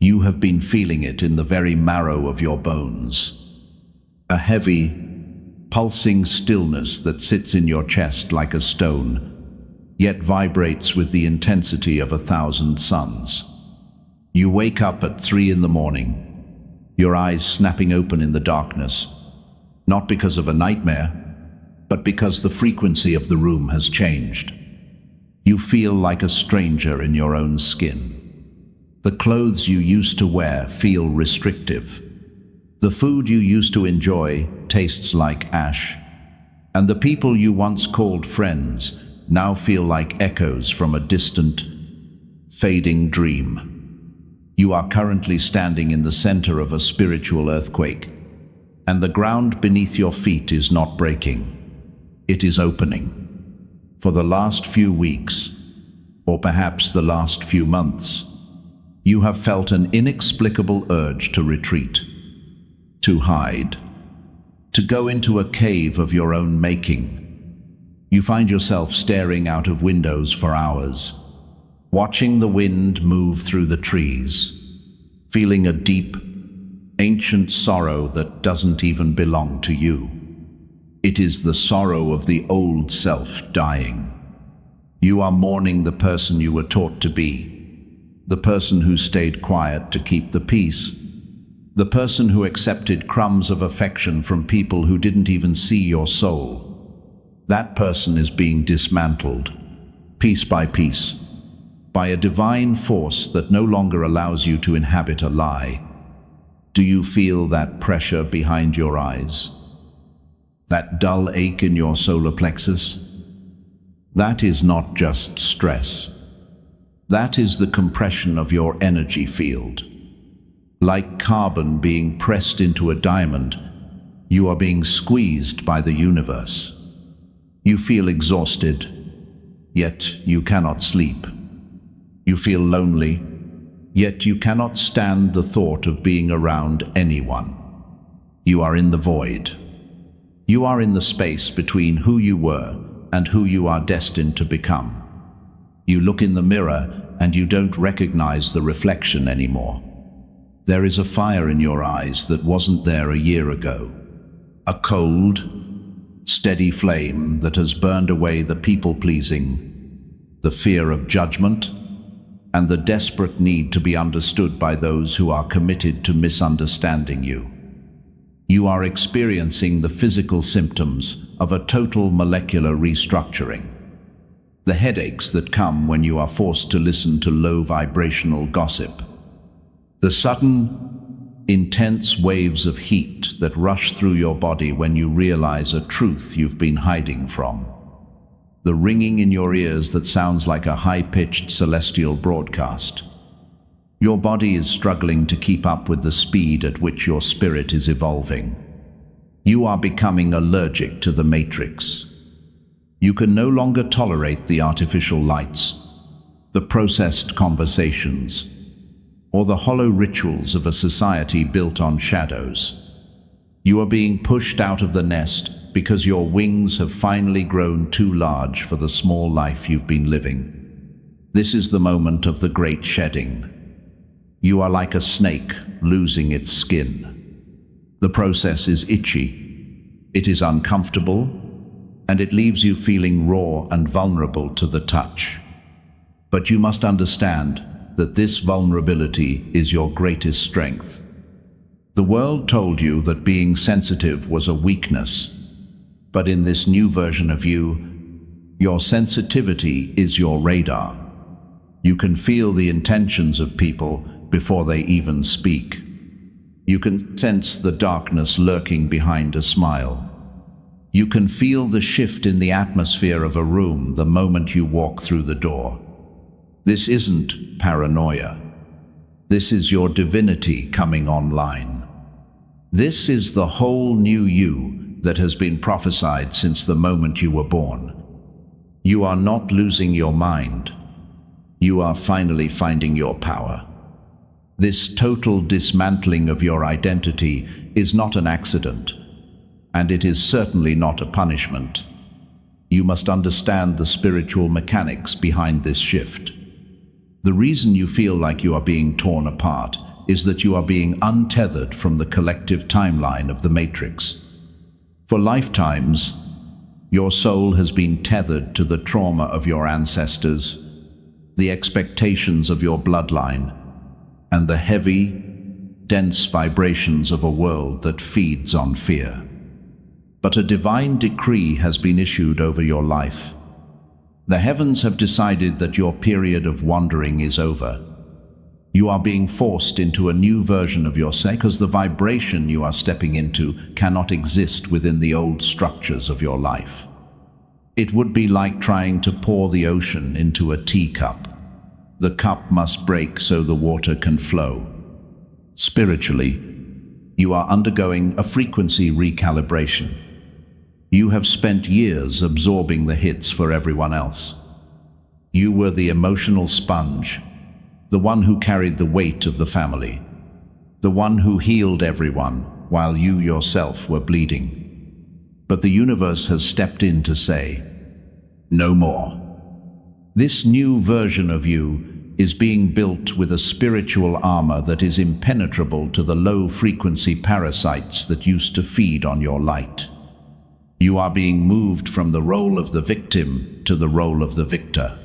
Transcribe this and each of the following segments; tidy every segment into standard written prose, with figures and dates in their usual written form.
You have been feeling it in the very marrow of your bones. A heavy, pulsing stillness that sits in your chest like a stone, yet vibrates with the intensity of 1,000 suns. You wake up at 3 in the morning, your eyes snapping open in the darkness, not because of a nightmare, but because the frequency of the room has changed. You feel like a stranger in your own skin. The clothes you used to wear feel restrictive. The food you used to enjoy tastes like ash, and the people you once called friends now feel like echoes from a distant, fading dream. You are currently standing in the center of a spiritual earthquake, and the ground beneath your feet is not breaking. It is opening. For the last few weeks, or perhaps the last few months, you have felt an inexplicable urge to retreat, to hide, to go into a cave of your own making. You find yourself staring out of windows for hours, watching the wind move through the trees, feeling a deep, ancient sorrow that doesn't even belong to you. It is the sorrow of the old self dying. You are mourning the person you were taught to be, the person who stayed quiet to keep the peace, the person who accepted crumbs of affection from people who didn't even see your soul. That person is being dismantled, piece by piece, by a divine force that no longer allows you to inhabit a lie. Do you feel that pressure behind your eyes? That dull ache in your solar plexus? That is not just stress. That is the compression of your energy field. Like carbon being pressed into a diamond, you are being squeezed by the universe. You feel exhausted, yet you cannot sleep. You feel lonely, yet you cannot stand the thought of being around anyone. You are in the void. You are in the space between who you were and who you are destined to become. You look in the mirror and you don't recognize the reflection anymore. There is a fire in your eyes that wasn't there a year ago. A cold, steady flame that has burned away the people-pleasing, the fear of judgment, and the desperate need to be understood by those who are committed to misunderstanding you. You are experiencing the physical symptoms of a total molecular restructuring. The headaches that come when you are forced to listen to low vibrational gossip. The sudden, intense waves of heat that rush through your body when you realize a truth you've been hiding from. The ringing in your ears that sounds like a high-pitched celestial broadcast. Your body is struggling to keep up with the speed at which your spirit is evolving. You are becoming allergic to the matrix. You can no longer tolerate the artificial lights, the processed conversations, or the hollow rituals of a society built on shadows. You are being pushed out of the nest because your wings have finally grown too large for the small life you've been living. This is the moment of the great shedding. You are like a snake losing its skin. The process is itchy, it is uncomfortable, and it leaves you feeling raw and vulnerable to the touch. But you must understand that this vulnerability is your greatest strength. The world told you that being sensitive was a weakness, but in this new version of you, your sensitivity is your radar. You can feel the intentions of people before they even speak. You can sense the darkness lurking behind a smile. You can feel the shift in the atmosphere of a room the moment you walk through the door. This isn't paranoia. This is your divinity coming online. This is the whole new you that has been prophesied since the moment you were born. You are not losing your mind. You are finally finding your power. This total dismantling of your identity is not an accident, and it is certainly not a punishment. You must understand the spiritual mechanics behind this shift. The reason you feel like you are being torn apart is that you are being untethered from the collective timeline of the Matrix. For lifetimes, your soul has been tethered to the trauma of your ancestors, the expectations of your bloodline, and the heavy, dense vibrations of a world that feeds on fear. But a divine decree has been issued over your life. The heavens have decided that your period of wandering is over. You are being forced into a new version of yourself because the vibration you are stepping into cannot exist within the old structures of your life. It would be like trying to pour the ocean into a teacup. The cup must break so the water can flow. Spiritually, you are undergoing a frequency recalibration. You have spent years absorbing the hits for everyone else. You were the emotional sponge, the one who carried the weight of the family, the one who healed everyone while you yourself were bleeding. But the universe has stepped in to say, no more. This new version of you is being built with a spiritual armor that is impenetrable to the low-frequency parasites that used to feed on your light. You are being moved from the role of the victim to the role of the victor.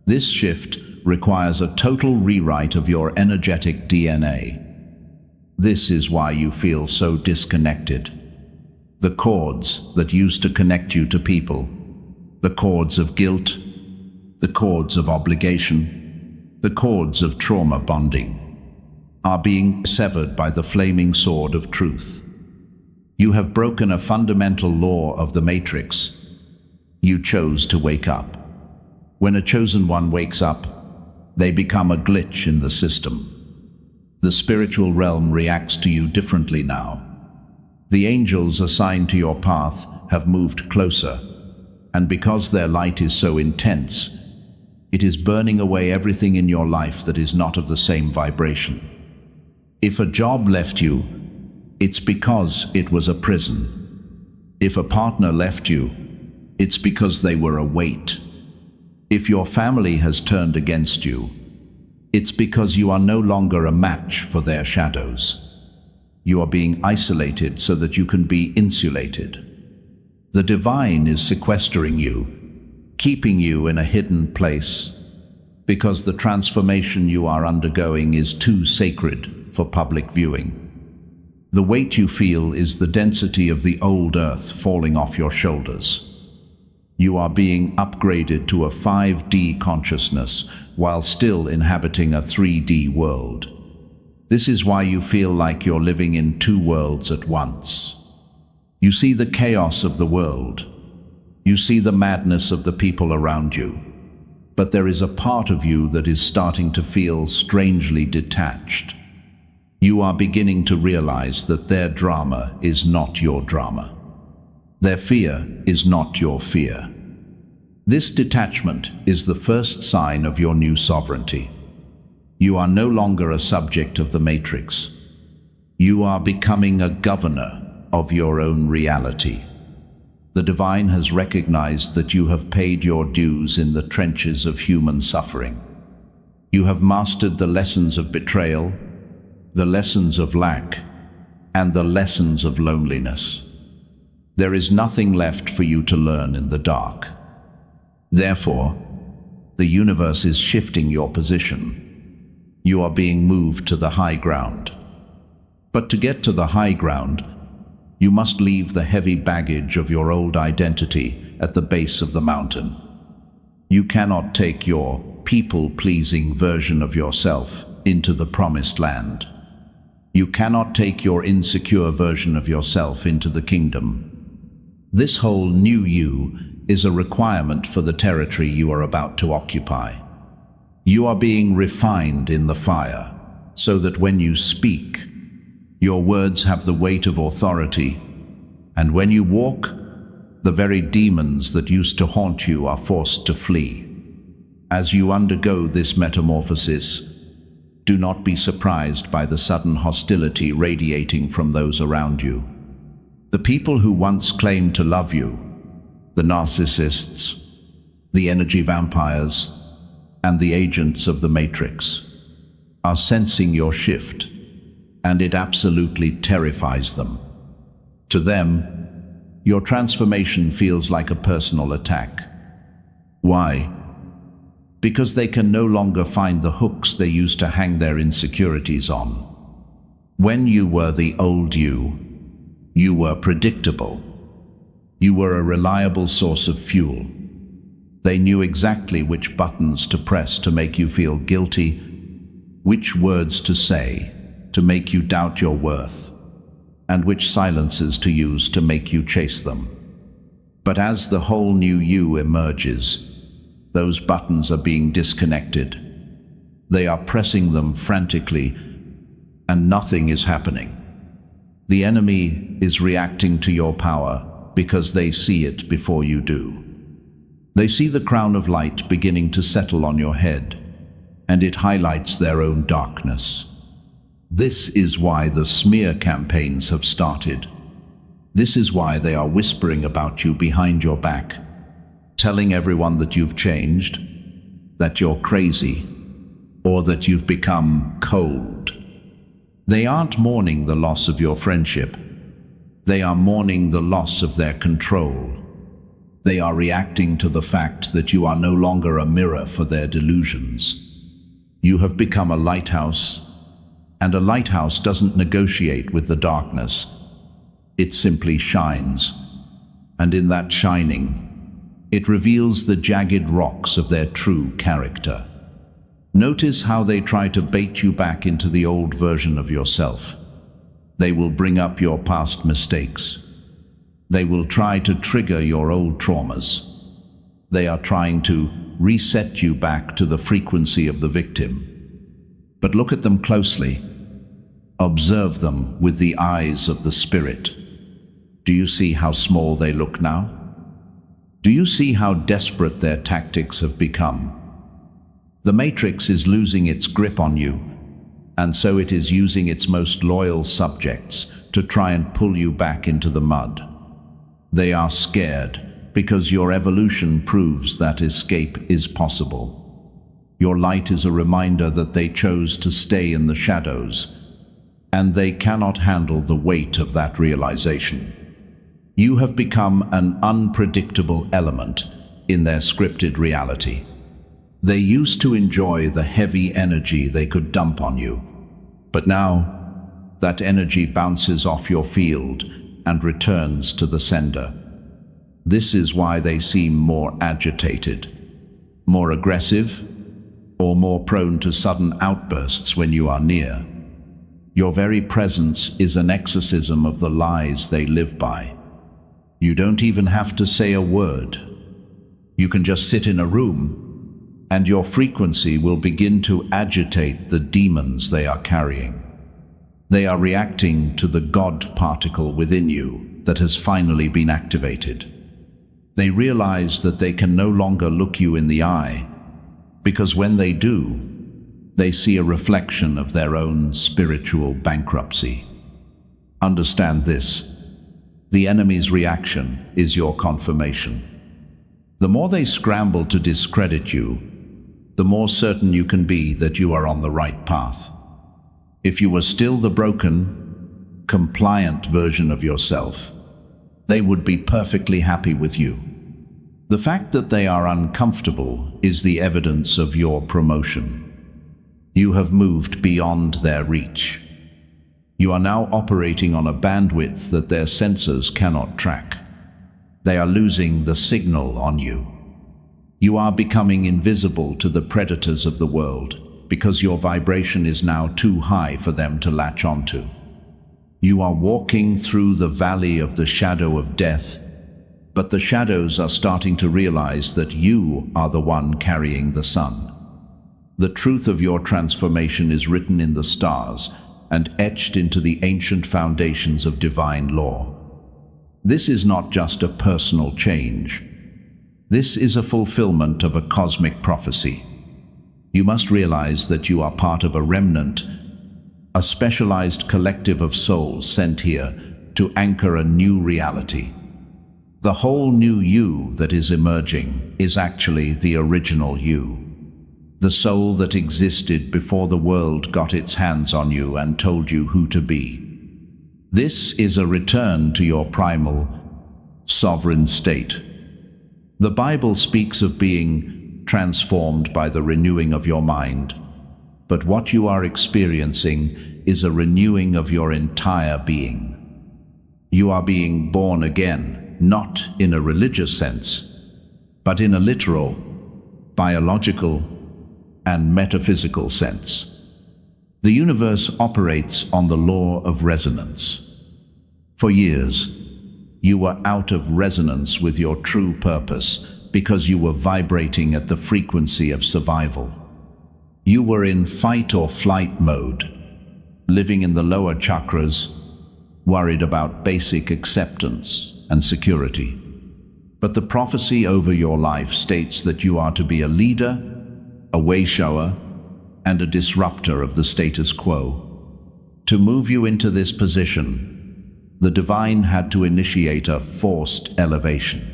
This shift requires a total rewrite of your energetic DNA. This is why you feel so disconnected. The cords that used to connect you to people, the cords of guilt, the cords of obligation, the cords of trauma bonding, are being severed by the flaming sword of truth. You have broken a fundamental law of the Matrix. You chose to wake up. When a chosen one wakes up, they become a glitch in the system. The spiritual realm reacts to you differently now. The angels assigned to your path have moved closer, and because their light is so intense, it is burning away everything in your life that is not of the same vibration. If a job left you, it's because it was a prison. If a partner left you, it's because they were a weight. If your family has turned against you, it's because you are no longer a match for their shadows. You are being isolated so that you can be insulated. The divine is sequestering you, keeping you in a hidden place, because the transformation you are undergoing is too sacred for public viewing. The weight you feel is the density of the old earth falling off your shoulders. You are being upgraded to a 5D consciousness while still inhabiting a 3D world. This is why you feel like you're living in two worlds at once. You see the chaos of the world. You see the madness of the people around you. But there is a part of you that is starting to feel strangely detached. You are beginning to realize that their drama is not your drama. Their fear is not your fear. This detachment is the first sign of your new sovereignty. You are no longer a subject of the Matrix. You are becoming a governor of your own reality. The divine has recognized that you have paid your dues in the trenches of human suffering. You have mastered the lessons of betrayal, the lessons of lack, and the lessons of loneliness. There is nothing left for you to learn in the dark. Therefore, the universe is shifting your position. You are being moved to the high ground. But to get to the high ground, you must leave the heavy baggage of your old identity at the base of the mountain. You cannot take your people-pleasing version of yourself into the promised land. You cannot take your insecure version of yourself into the kingdom. This whole new you is a requirement for the territory you are about to occupy. You are being refined in the fire, so that when you speak, your words have the weight of authority, and when you walk, the very demons that used to haunt you are forced to flee. As you undergo this metamorphosis, do not be surprised by the sudden hostility radiating from those around you. The people who once claimed to love you, the narcissists, the energy vampires, and the agents of the Matrix, are sensing your shift, and it absolutely terrifies them. To them, your transformation feels like a personal attack. Why? Because they can no longer find the hooks they used to hang their insecurities on. When you were the old you were predictable. You were a reliable source of fuel. They knew exactly which buttons to press to make you feel guilty, which words to say to make you doubt your worth, and which silences to use to make you chase them. But as the whole new you emerges, those buttons are being disconnected. They are pressing them frantically, and nothing is happening. The enemy is reacting to your power because they see it before you do. They see the crown of light beginning to settle on your head, and it highlights their own darkness. This is why the smear campaigns have started. This is why they are whispering about you behind your back, telling everyone that you've changed, that you're crazy, or that you've become cold. They aren't mourning the loss of your friendship. They are mourning the loss of their control. They are reacting to the fact that you are no longer a mirror for their delusions. You have become a lighthouse, and a lighthouse doesn't negotiate with the darkness. It simply shines, and in that shining, it reveals the jagged rocks of their true character. Notice how they try to bait you back into the old version of yourself. They will bring up your past mistakes. They will try to trigger your old traumas. They are trying to reset you back to the frequency of the victim. But look at them closely. Observe them with the eyes of the spirit. Do you see how small they look now? Do you see how desperate their tactics have become? The Matrix is losing its grip on you, and so it is using its most loyal subjects to try and pull you back into the mud. They are scared because your evolution proves that escape is possible. Your light is a reminder that they chose to stay in the shadows, and they cannot handle the weight of that realization. You have become an unpredictable element in their scripted reality. They used to enjoy the heavy energy they could dump on you, but now that energy bounces off your field and returns to the sender. This is why they seem more agitated, more aggressive, or more prone to sudden outbursts when you are near. Your very presence is an exorcism of the lies they live by. You don't even have to say a word. You can just sit in a room, and your frequency will begin to agitate the demons they are carrying. They are reacting to the God particle within you that has finally been activated. They realize that they can no longer look you in the eye, because when they do, they see a reflection of their own spiritual bankruptcy. Understand this: the enemy's reaction is your confirmation. The more they scramble to discredit you, the more certain you can be that you are on the right path. If you were still the broken, compliant version of yourself, they would be perfectly happy with you. The fact that they are uncomfortable is the evidence of your promotion. You have moved beyond their reach. You are now operating on a bandwidth that their sensors cannot track. They are losing the signal on you. You are becoming invisible to the predators of the world because your vibration is now too high for them to latch onto. You are walking through the valley of the shadow of death, but the shadows are starting to realize that you are the one carrying the sun. The truth of your transformation is written in the stars and etched into the ancient foundations of divine law. This is not just a personal change. This is a fulfillment of a cosmic prophecy. You must realize that you are part of a remnant, a specialized collective of souls sent here to anchor a new reality. The whole new you that is emerging is actually the original you. the soul that existed before the world got its hands on you and told you who to be. This is a return to your primal, sovereign state. The Bible speaks of being transformed by the renewing of your mind, but what you are experiencing is a renewing of your entire being. You are being born again, not in a religious sense, but in a literal, biological, and metaphysical sense. The universe operates on the law of resonance. For years, you were out of resonance with your true purpose because you were vibrating at the frequency of survival. You were in fight or flight mode, living in the lower chakras, worried about basic acceptance and security. But the prophecy over your life states that you are to be a leader, a way-shower, and a disruptor of the status quo. To move you into this position, the divine had to initiate a forced elevation.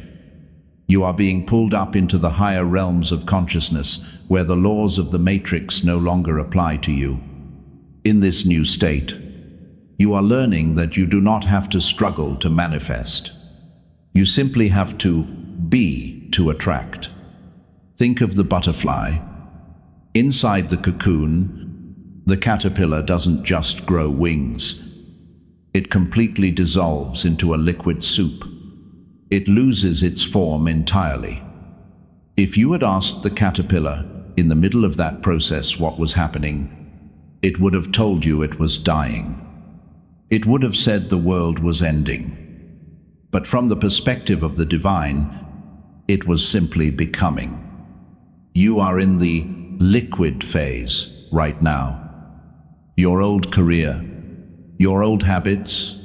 You are being pulled up into the higher realms of consciousness, where the laws of the matrix no longer apply to you. In this new state, you are learning that you do not have to struggle to manifest. You simply have to be to attract. Think of the butterfly. Inside the cocoon, the caterpillar doesn't just grow wings. It completely dissolves into a liquid soup. It loses its form entirely. If you had asked the caterpillar in the middle of that process what was happening, it would have told you it was dying. It would have said the world was ending. But from the perspective of the divine, it was simply becoming. You are in the liquid phase right now. Your old career, your old habits,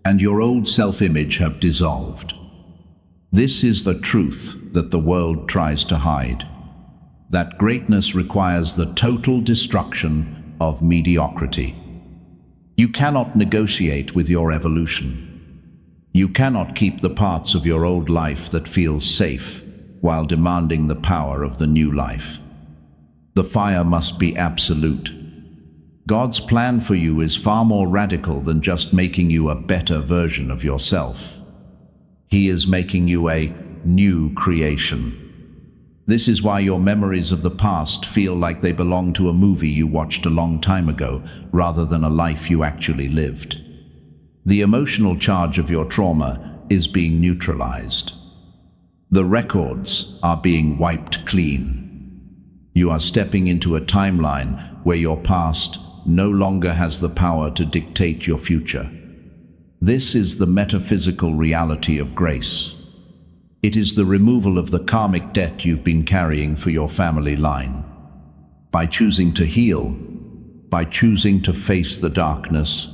and your old self-image have dissolved. This is the truth that the world tries to hide. That greatness requires the total destruction of mediocrity. You cannot negotiate with your evolution. You cannot keep the parts of your old life that feels safe while demanding the power of the new life. The fire must be absolute. God's plan for you is far more radical than just making you a better version of yourself. He is making you a new creation. This is why your memories of the past feel like they belong to a movie you watched a long time ago, rather than a life you actually lived. The emotional charge of your trauma is being neutralized. The records are being wiped clean. You are stepping into a timeline where your past no longer has the power to dictate your future. This is the metaphysical reality of grace. It is the removal of the karmic debt you've been carrying for your family line. By choosing to heal, by choosing to face the darkness,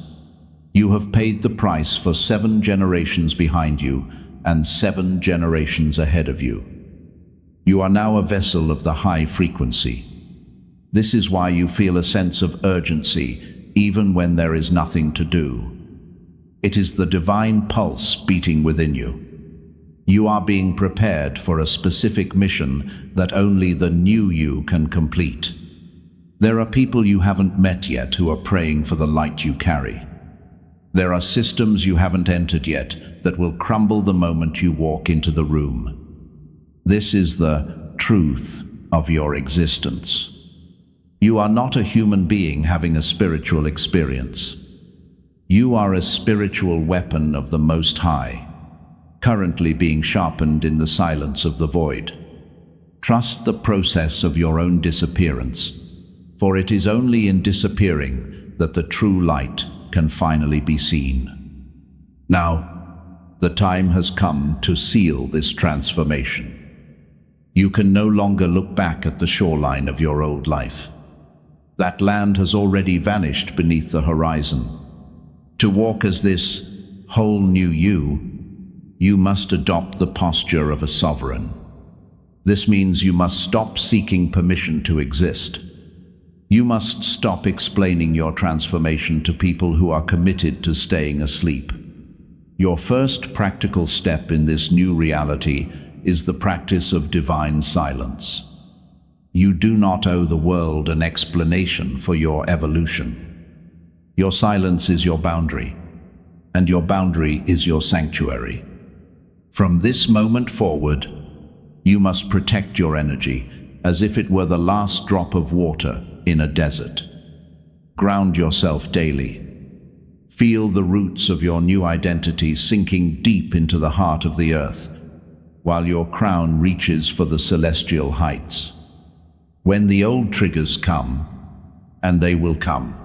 you have paid the price for 7 generations behind you and 7 generations ahead of you. You are now a vessel of the high frequency. This is why you feel a sense of urgency, even when there is nothing to do. It is the divine pulse beating within you. You are being prepared for a specific mission that only the new you can complete. There are people you haven't met yet who are praying for the light you carry. There are systems you haven't entered yet that will crumble the moment you walk into the room. This is the truth of your existence. You are not a human being having a spiritual experience. You are a spiritual weapon of the Most High, currently being sharpened in the silence of the void. Trust the process of your own disappearance, for it is only in disappearing that the true light can finally be seen. Now, the time has come to seal this transformation. You can no longer look back at the shoreline of your old life. That land has already vanished beneath the horizon. To walk as this whole new you must adopt the posture of a sovereign. This means you must stop seeking permission to exist. You must stop explaining your transformation to people who are committed to staying asleep. Your first practical step in this new reality is the practice of divine silence. You do not owe the world an explanation for your evolution. Your silence is your boundary, and your boundary is your sanctuary. From this moment forward, you must protect your energy as if it were the last drop of water in a desert. Ground yourself daily. Feel the roots of your new identity sinking deep into the heart of the earth, while your crown reaches for the celestial heights. When the old triggers come, and they will come,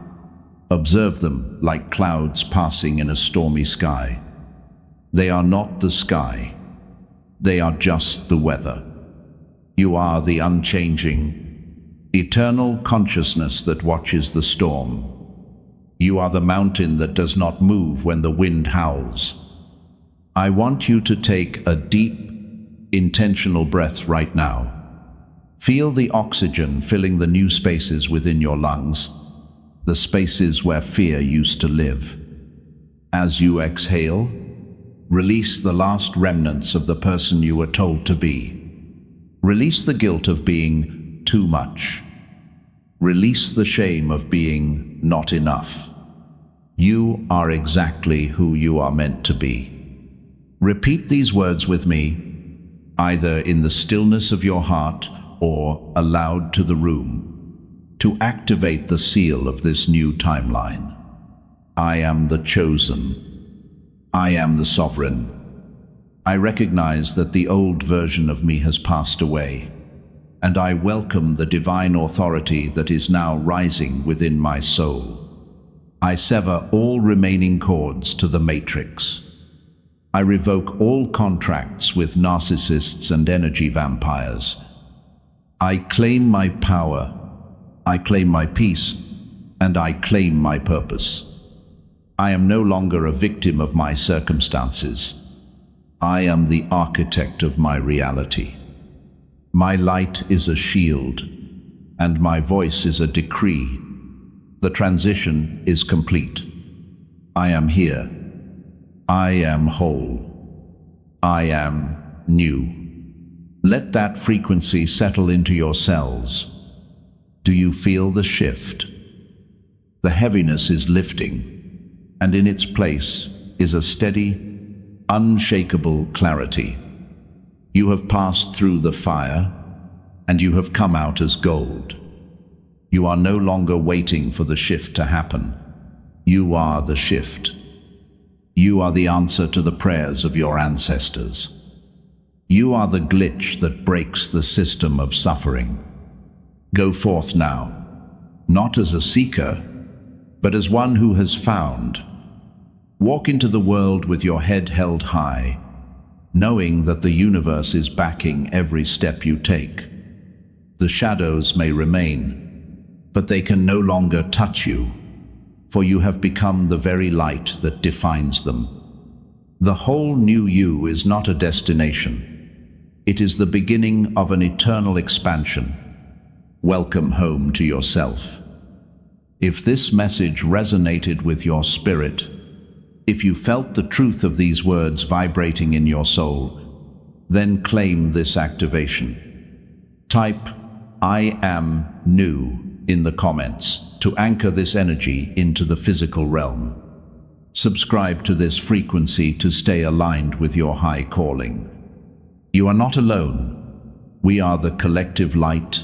observe them like clouds passing in a stormy sky. They are not the sky. They are just the weather. You are the unchanging, eternal consciousness that watches the storm. You are the mountain that does not move when the wind howls. I want you to take a deep, intentional breath right now. Feel the oxygen filling the new spaces within your lungs, the spaces where fear used to live. As you exhale, release the last remnants of the person you were told to be. Release the guilt of being too much. Release the shame of being not enough. You are exactly who you are meant to be. Repeat these words with me, either in the stillness of your heart or aloud to the room, to activate the seal of this new timeline. I am the chosen. I am the sovereign. I recognize that the old version of me has passed away, and I welcome the divine authority that is now rising within my soul. I sever all remaining cords to the matrix. I revoke all contracts with narcissists and energy vampires. I claim my power, I claim my peace, and I claim my purpose. I am no longer a victim of my circumstances. I am the architect of my reality. My light is a shield, and my voice is a decree. The transition is complete. I am here. I am whole. I am new. Let that frequency settle into your cells. Do you feel the shift? The heaviness is lifting, and in its place is a steady, unshakable clarity. You have passed through the fire, and you have come out as gold. You are no longer waiting for the shift to happen. You are the shift. You are the answer to the prayers of your ancestors. You are the glitch that breaks the system of suffering. Go forth now, not as a seeker, but as one who has found. Walk into the world with your head held high, knowing that the universe is backing every step you take. The shadows may remain, but they can no longer touch you, for you have become the very light that defines them. The whole new you is not a destination. It is the beginning of an eternal expansion. Welcome home to yourself. If this message resonated with your spirit, if you felt the truth of these words vibrating in your soul, then claim this activation. Type, "I am new" in the comments to anchor this energy into the physical realm. Subscribe to this frequency to stay aligned with your high calling. You are not alone. We are the collective light,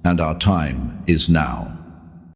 and our time is now.